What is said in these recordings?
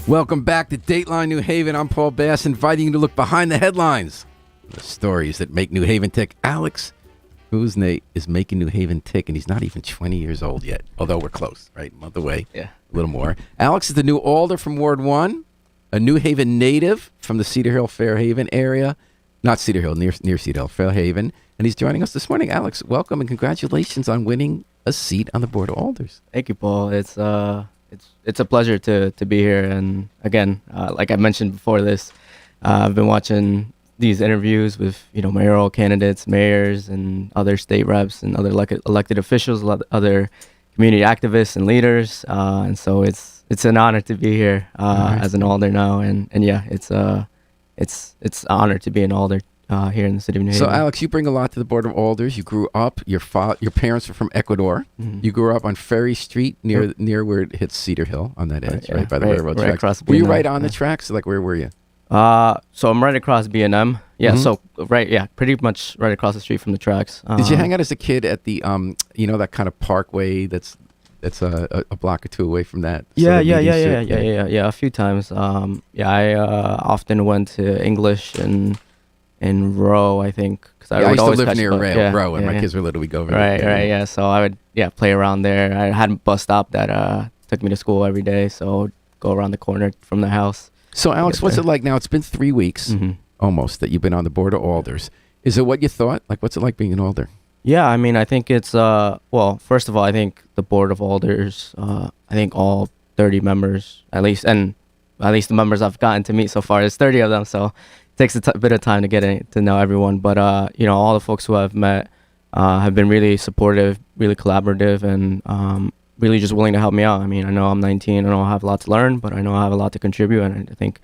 Welcome back to Dateline New Haven. I'm Paul Bass, inviting you to look behind the headlines. The stories that make New Haven tick. Alex Guzhany is making New Haven tick, and he's not even 20 years old yet, although we're close, right? A month away. Yeah. A little more. Alex is the new Alder from Ward 1, a New Haven native from the Cedar Hill, Fairhaven area. Not Cedar Hill, near Cedar Hill, Fairhaven. And he's joining us this morning. Alex, welcome and congratulations on winning a seat on the Board of Alders. Thank you, Paul. It's a pleasure to be here. And again, like I mentioned before this, I've been watching these interviews with mayoral candidates, mayors, and other state reps and other elected officials, other community activists and leaders. And so it's an honor to be here as an Alder now. And yeah, it's an honor to be an Alder here in the city of New Haven. So, Alex, you bring a lot to the Board of Alders. You grew up, your parents are from Ecuador. Mm-hmm. You grew up on Ferry Street near where it hits Cedar Hill on that edge, right by the railroad tracks. Across were you right on the tracks? Like, where were you? So I'm right across B&M. Yeah, mm-hmm. Pretty much right across the street from the tracks. Did you hang out as a kid at the, that kind of parkway that's a block or two away from that? Yeah, a few times. I often went to English in Row, I think. I used to live near Row, and my kids were little. We go over there. Right, yeah. So I would, play around there. I had a bus stop that took me to school every day, so go around the corner from the house. So, Alex, what's it like now? It's been 3 weeks, mm-hmm. almost, that you've been on the Board of Alders. Is it what you thought? Like, what's it like being an Alder? Yeah, I mean, I think it's, first of all, I think the Board of Alders, I think all 30 members, at least the members I've gotten to meet so far, there's 30 of them, so it takes a bit of time to get to know everyone. But, all the folks who I've met have been really supportive, really collaborative, and really just willing to help me out. I mean, I know I'm 19, I know I have a lot to learn, but I know I have a lot to contribute, and I think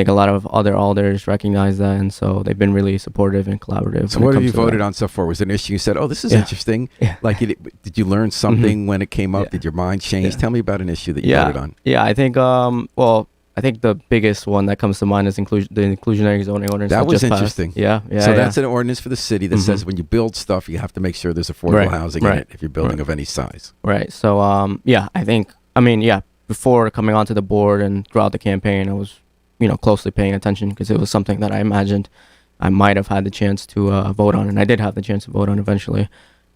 a lot of other Alders recognize that, and so they've been really supportive and collaborative. So what have you voted on so far? Was it an issue you said, oh, this is interesting? Yeah. Like, did you learn something when it came up? Yeah. Did your mind change? Tell me about an issue that you voted on. Yeah, I think, I think the biggest one that comes to mind is the inclusionary zoning ordinance. That was interesting. Yeah. So that's an ordinance for the city that says when you build stuff, you have to make sure there's affordable housing in it if you're building of any size. Right. So, before coming onto the board and throughout the campaign, I was, closely paying attention because it was something that I imagined I might have had the chance to vote on, and I did have the chance to vote on eventually.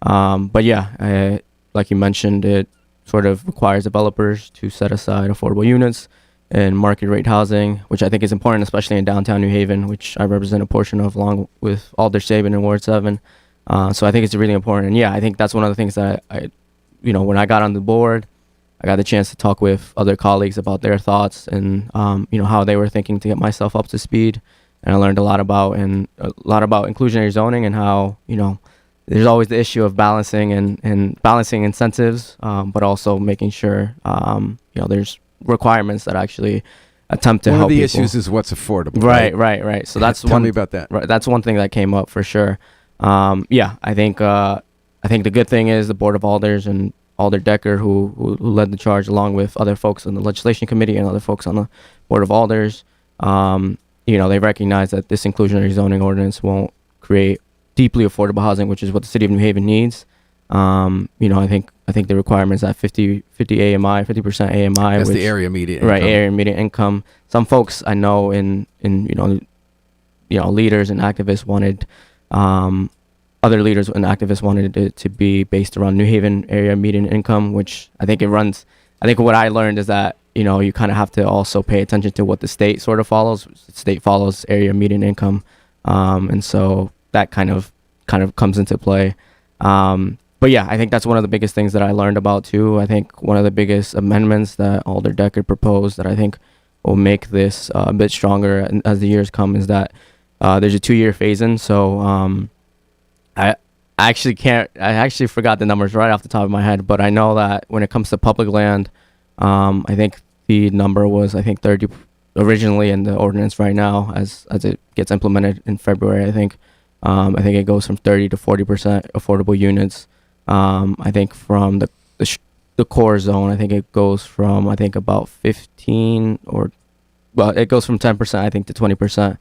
Like you mentioned, it sort of requires developers to set aside affordable units and market rate housing, which I think is important, especially in downtown New Haven, which I represent a portion of, along with Alder Sabin in Ward 7. So I think it's really important. And I think that's one of the things that I when I got on the board, I got the chance to talk with other colleagues about their thoughts and, how they were thinking to get myself up to speed. And I learned a lot about inclusionary zoning and how, there's always the issue of balancing and balancing incentives, but also making sure, there's requirements that actually attempt to help people. One of the issues is what's affordable. Right. So that's Tell me about that. Right, that's one thing that came up for sure. I think the good thing is the Board of Alders and Alder Decker, who led the charge along with other folks on the legislation committee and other folks on the Board of Alders. They recognize that this inclusionary zoning ordinance won't create deeply affordable housing, which is what the city of New Haven needs. I think the requirements at 50% AMI. That's the area median income. Right, area median income. Some folks I know in leaders and activists wanted, other leaders and activists wanted it to be based around New Haven area median income, which I think what I learned is that, you kind of have to also pay attention to what the state sort of follows. The state follows area median income. And so that kind of comes into play. I think that's one of the biggest things that I learned about too. I think one of the biggest amendments that Alder Decker proposed that I think will make this a bit stronger as the years come is that there's a 2-year phase-in. So I actually forgot the numbers right off the top of my head, but I know that when it comes to public land, I think the number was 30 originally in the ordinance. Right now, as it gets implemented in February, I think it goes from 30 to 40% affordable units. I think from the core zone, I think it goes from about 15 it goes from 10% I think to 20%,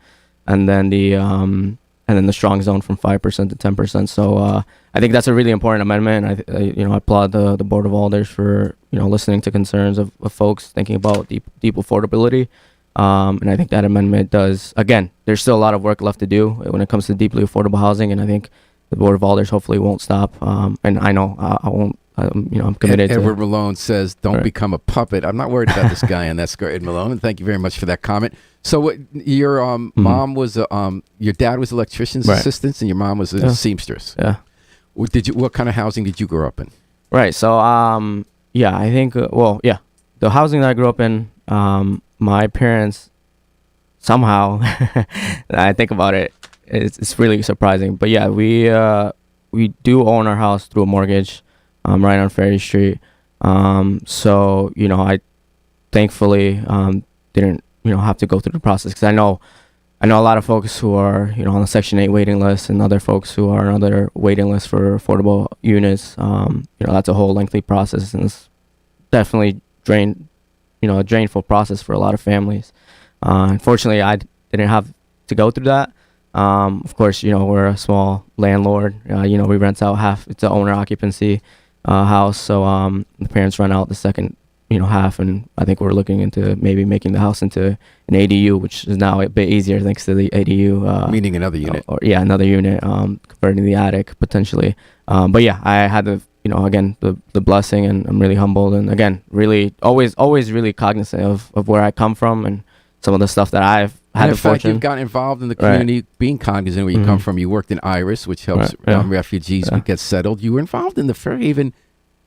and then and then the strong zone from 5% to 10%. So I think that's a really important amendment. I applaud the Board of Alders for listening to concerns of folks thinking about deep affordability. And I think that amendment does. Again, there's still a lot of work left to do when it comes to deeply affordable housing, and I think the Board of Alders hopefully won't stop. And I know I won't. I'm committed. Edward Malone says, "Don't become a puppet." I'm not worried about this guy, and that's Ed Malone. And thank you very much for that comment. So, your mom was your dad was electrician's assistant, and your mom was a seamstress. Yeah. What kind of housing did you grow up in? Right. So, I think. The housing that I grew up in, my parents somehow, I think about it, it's really surprising. But yeah, we do own our house through a mortgage. Right on Ferry Street. So, I thankfully didn't, have to go through the process, because I know a lot of folks who are, on the Section 8 waiting list, and other folks who are on other waiting lists for affordable units. That's a whole lengthy process, and it's definitely a drainful process for a lot of families. Unfortunately, I didn't have to go through that. Of course, we're a small landlord. We rent out half. It's an owner occupancy house, so the parents rent out the second half, and I think we're looking into maybe making the house into an ADU, which is now a bit easier thanks to the ADU. Meaning another unit. Another unit. Converting the attic potentially. But yeah, I had again the blessing, and I'm really humbled, and again really always really cognizant of where I come from and some of the stuff that I've had the fortune. You've gotten involved in the community, being cognizant of where you come from. You worked in IRIS, which helps refugees get settled. You were involved in the Fairhaven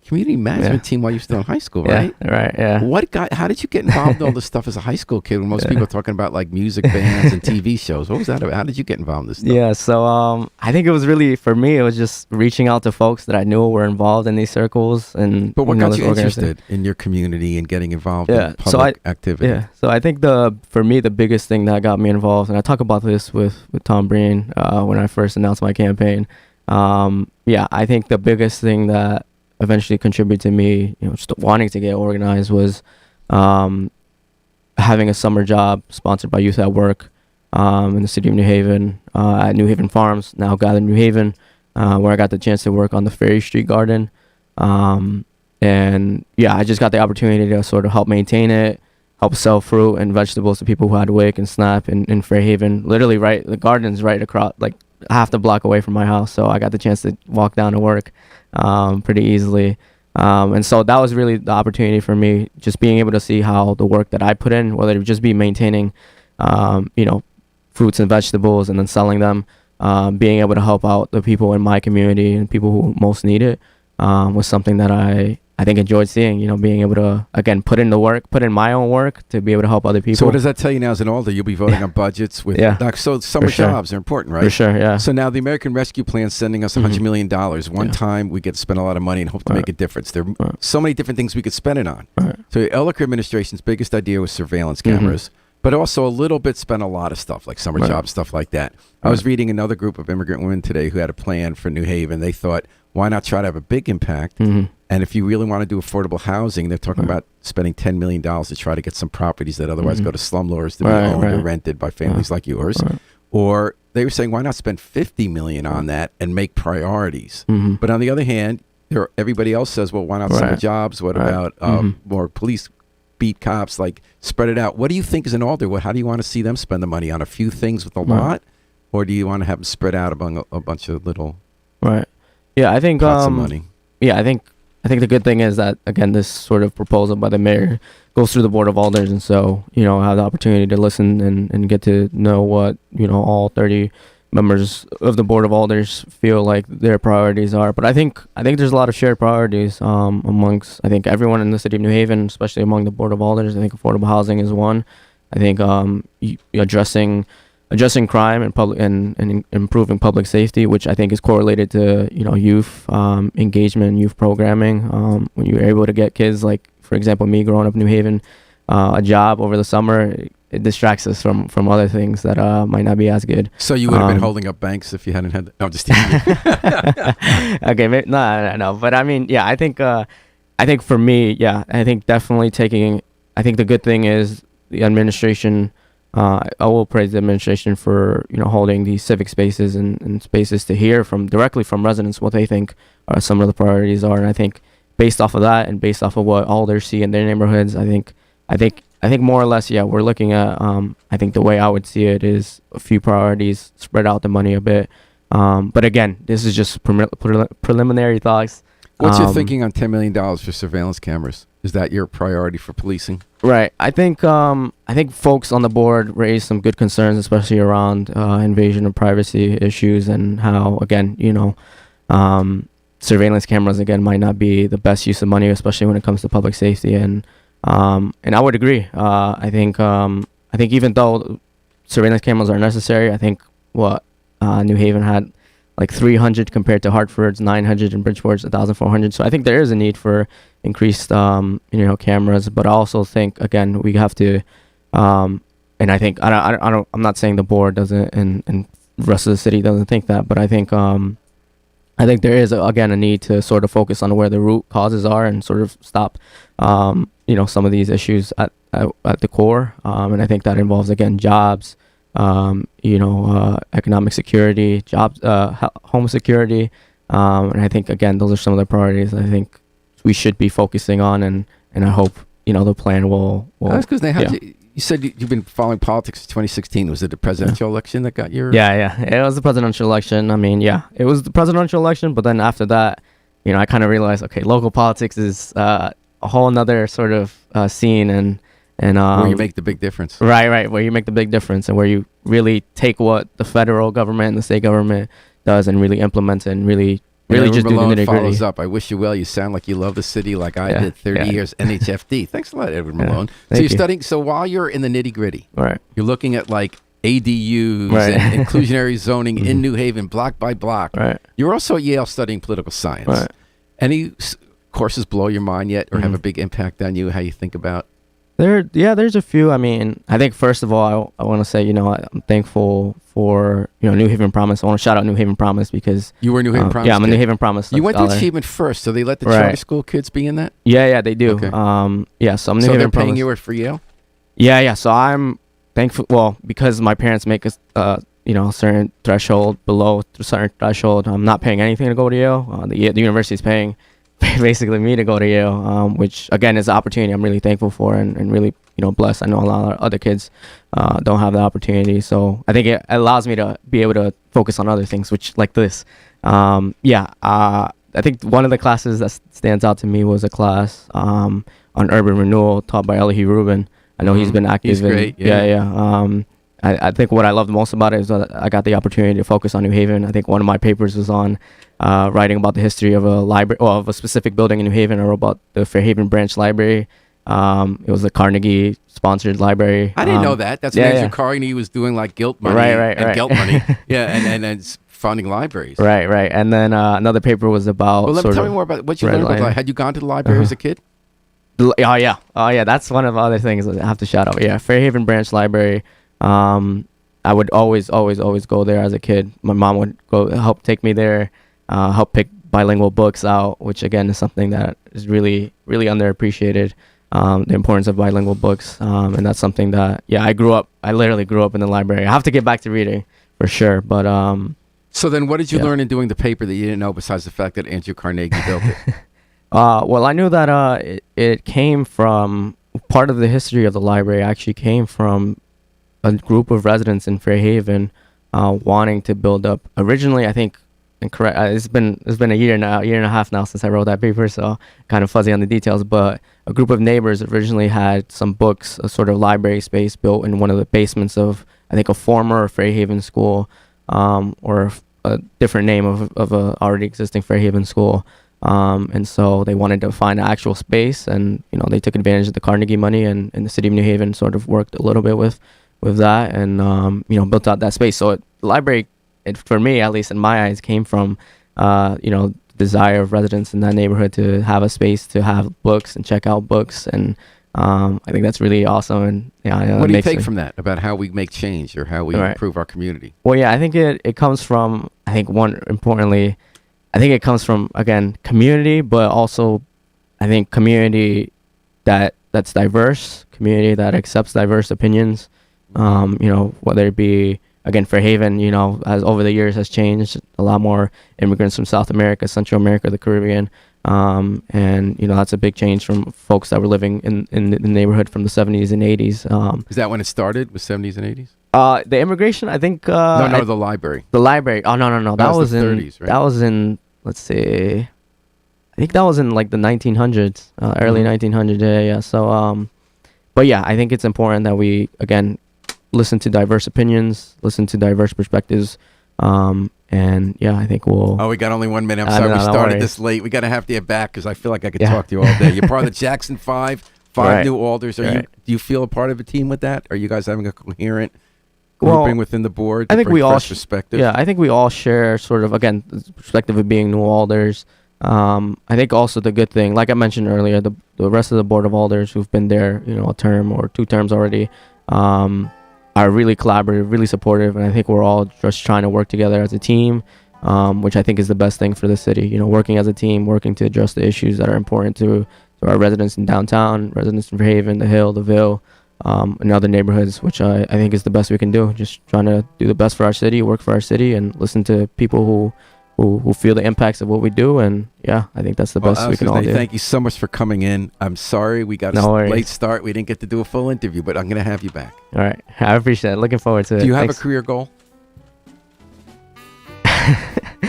community management team while you were still in high school, right? How did you get involved in all this stuff as a high school kid when most people are talking about like music bands and TV shows? What was that about? How did you get involved in this stuff? Yeah, so I think it was really, for me, it was just reaching out to folks that I knew were involved in these circles. But what got you interested in your community and getting involved in public activity? Yeah, so I think for me, the biggest thing that got me involved, and I talk about this with Tom Breen when I first announced my campaign. I think the biggest thing that eventually contributed to me, just wanting to get organized was having a summer job sponsored by Youth at Work in the city of New Haven at New Haven Farms, now Gather New Haven, where I got the chance to work on the Ferry Street Garden. I just got the opportunity to sort of help maintain it, help sell fruit and vegetables to people who had WIC and SNAP in Fairhaven. Literally, the garden's right across, like half the block away from my house. So I got the chance to walk down to work pretty easily. And so that was really the opportunity for me, just being able to see how the work that I put in, whether it just be maintaining, fruits and vegetables and then selling them, being able to help out the people in my community and people who most need it, was something that I think enjoyed seeing, being able to, again, put in the work, put in my own work to be able to help other people. So what does that tell you now as an Alder? You'll be voting on budgets with, so summer jobs are important, right? For sure, yeah. So now the American Rescue Plan is sending us $100 million. One time we get to spend a lot of money and hope to make a difference. There are so many different things we could spend it on. So the Ellicker administration's biggest idea was surveillance cameras. But also a little bit spent a lot of stuff like summer job stuff like that. I was reading another group of immigrant women today who had a plan for New Haven. They thought, why not try to have a big impact? And if you really want to do affordable housing, they're talking about spending $10 million to try to get some properties that otherwise go to slumlords to be owned or rented by families like yours. Or they were saying, why not spend $50 million on that and make priorities? But on the other hand, everybody else says, well, why not summer jobs? What about more police beat cops? Like, spread it out. What do you think is an Alder? How do you want to see them spend the money on? A few things with a lot? Or do you want to have them spread out among a bunch of little Yeah, I think pots of money? Yeah, I think the good thing is that, again, this sort of proposal by the mayor goes through the Board of Alders, and so I have the opportunity to listen and get to know what all 30 members of the Board of Alders feel like their priorities are. But I think there's a lot of shared priorities amongst everyone in the city of New Haven, especially among the Board of Alders. I think affordable housing is one. I think addressing crime and improving public safety, which I think is correlated to youth engagement and youth programming. When you're able to get kids, like for example me growing up in New Haven, a job over the summer, it distracts us from other things that might not be as good. So you would have been holding up banks if you hadn't had. No, I'm just teasing. Okay, no. But I mean, yeah, I think for me, I think definitely taking. I think the good thing is the administration I will praise the administration for holding these civic spaces and spaces to hear from directly from residents what they think are some of the priorities are. And I think based off of that and based off of what Alder see in their neighborhoods, I think more or less, yeah, we're looking at. I think the way I would see it is a few priorities, spread out the money a bit. But again, this is just preliminary thoughts. What's your thinking on $10 million for surveillance cameras? Is that your priority for policing? Right. I think folks on the board raised some good concerns, especially around invasion of privacy issues and how, again, surveillance cameras again might not be the best use of money, especially when it comes to public safety. And I would agree. I think even though surveillance cameras are necessary, I think what New Haven had like 300 compared to Hartford's 900 and Bridgeport's 1,400. So I think there is a need for increased, cameras. But I also think, again, we have to, and I think I'm not saying the board doesn't and the rest of the city doesn't think that, but I think there is again a need to sort of focus on where the root causes are and sort of stop, some of these issues at the core. And I think that involves again jobs. Economic security, jobs, home security. And I think, again, those are some of the priorities I think we should be focusing on. And I hope, the plan will. That's because you said you've been following politics since 2016. Was it the presidential election that got your... Yeah. It was the presidential election. I mean, yeah, it was the presidential election. But then after that, I kind of realized, okay, local politics is a whole nother sort of scene and where you make the big difference. Right, where you make the big difference and where you really take what the federal government and the state government does and really implement it and really just do the nitty-gritty. Follows up. I wish you well. You sound like you love the city like I did 30 years NHFD. Thanks a lot, Edward Malone. So you're studying, so while you're in the nitty-gritty, right, you're looking at like ADUs and inclusionary zoning in New Haven, block by block. Right. You're also at Yale studying political science. Right. Any courses blow your mind yet or have a big impact on you, how you think about? There's a few. I mean, I think first of all, I want to say, I'm thankful for, New Haven Promise. I want to shout out New Haven Promise because... You were New Haven Promise? Yeah, I'm a New Haven Promise. You went to Achievement First, so they let the charter school kids be in that? Yeah, they do. Okay. So I'm New Haven Promise. So they're paying you for Yale? Yeah. So I'm thankful, well, because my parents make a certain threshold, below a certain threshold, I'm not paying anything to go to Yale. The university is paying basically me to go to Yale, which again is an opportunity I'm really thankful for and really blessed. I know a lot of other kids don't have the opportunity, so I think it allows me to be able to focus on other things, which like this. I think one of the classes that stands out to me was a class on urban renewal taught by Elihu Rubin. I know he's been active. He's great. I think what I loved most about it is that I got the opportunity to focus on New Haven. I think one of my papers was on writing about the history of a library, or of a specific building in New Haven. I wrote about the Fairhaven Branch Library. It was a Carnegie-sponsored library. I didn't know that. That's when Andrew Carnegie was doing like guilt money and guilt money. and funding libraries. Right. And then another paper was about... Well, tell me more about what you learned about. Had you gone to the library as a kid? Oh, yeah. That's one of the other things I have to shout out. Yeah, Fairhaven Branch Library. I would always go there as a kid. My mom would go help take me there, help pick bilingual books out, which again is something that is really, really underappreciated. The importance of bilingual books, and that's something that I literally grew up in the library. I have to get back to reading for sure, but so then what did you learn in doing the paper that you didn't know besides the fact that Andrew Carnegie built it? Well, I knew that it came from part of the history of the library actually came from a group of residents in Fairhaven wanting to build up. Originally, I think, incorrect. It's been a year and a half now since I wrote that paper, so kind of fuzzy on the details. But a group of neighbors originally had some books, a sort of library space built in one of the basements of, I think, a former Fairhaven school, or a different name of a already existing Fairhaven school. And so they wanted to find an actual space, and they took advantage of the Carnegie money, and the city of New Haven sort of worked a little bit with that, and built out that space. So the library, for me at least in my eyes, came from desire of residents in that neighborhood to have a space to have books and check out books, and I think that's really awesome. And what do you take from that about how we make change or how we improve our community? Well, I think it comes from, I think it comes from, again, community, but also I think community that's diverse, community that accepts diverse opinions, Whether it be, again, Fairhaven, as over the years has changed, a lot more immigrants from South America, Central America, the Caribbean. And that's a big change from folks that were living in the neighborhood from the 70s and 80s. Is that when it started, was 70s and 80s? The immigration, I think. The library. The library. Oh, no. That was the in 30s, right? That was in, let's see. I think that was in like the 1900s, early 1900s. Yeah. So, but yeah, I think it's important that we, again, listen to diverse opinions, listen to diverse perspectives. And yeah, I think we'll. Oh, we got only 1 minute. I'm sorry we started this late. We got to have to get back because I feel like I could talk to you all day. You're part of the Jackson Five new Alders. Do you feel a part of a team with that? Are you guys having a coherent grouping within the board? I think we all perspective. Yeah, I think we all share sort of, again, the perspective of being new Alders. I think also the good thing, like I mentioned earlier, the rest of the board of Alders who've been there, a term or 2 terms already, are really collaborative, really supportive, and I think we're all just trying to work together as a team, which I think is the best thing for the city. Working as a team, working to address the issues that are important to our residents in downtown, residents in Fairhaven, the Hill, the Ville, and other neighborhoods, which I think is the best we can do. Just trying to do the best for our city, work for our city, and listen to people who feel the impacts of what we do. And yeah, I think that's the best we can all do. Thank you so much for coming in. I'm sorry we got a late start. We didn't get to do a full interview, but I'm going to have you back. All right. I appreciate it. Looking forward to it. Do you have a career goal?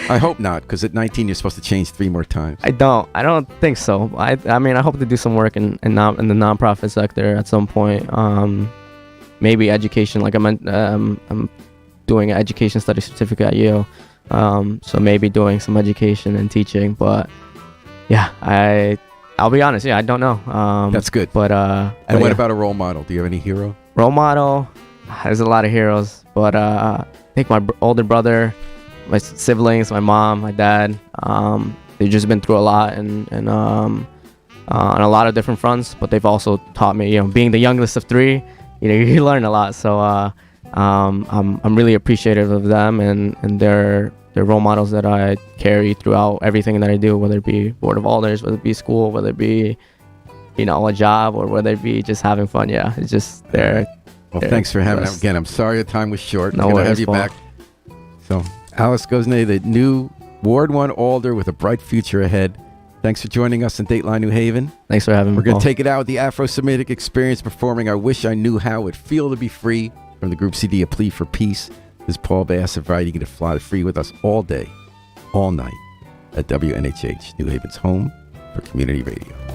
I hope not, because at 19 you're supposed to change 3 more times. I don't think so. I mean, I hope to do some work in the nonprofit sector at some point. Maybe education. Like I'm doing an education study certificate at Yale. So maybe doing some education and teaching, but yeah, I'll be honest. Yeah, I don't know. That's good. But what about a role model? Do you have any hero? Role model? There's a lot of heroes, but I think my older brother, my siblings, my mom, my dad, they've just been through a lot and on a lot of different fronts, but they've also taught me, being the youngest of 3, you learn a lot. So I'm really appreciative of them and their role models that I carry throughout everything that I do, whether it be Board of Alders, whether it be school, whether it be, a job, or whether it be just having fun. Yeah, it's just thanks for having us again. I'm sorry the time was short. No I'm worries, to have you back. So, Alex Guzhany, the new Ward 1 Alder with a bright future ahead. Thanks for joining us in Dateline New Haven. Thanks for having me. We're going to take it out with the Afro-Semitic Experience performing I Wish I Knew How It'd Feel to Be Free from the group CD A Plea for Peace. This is Paul Bass inviting you to fly free with us all day, all night at WNHH, New Haven's home for community radio.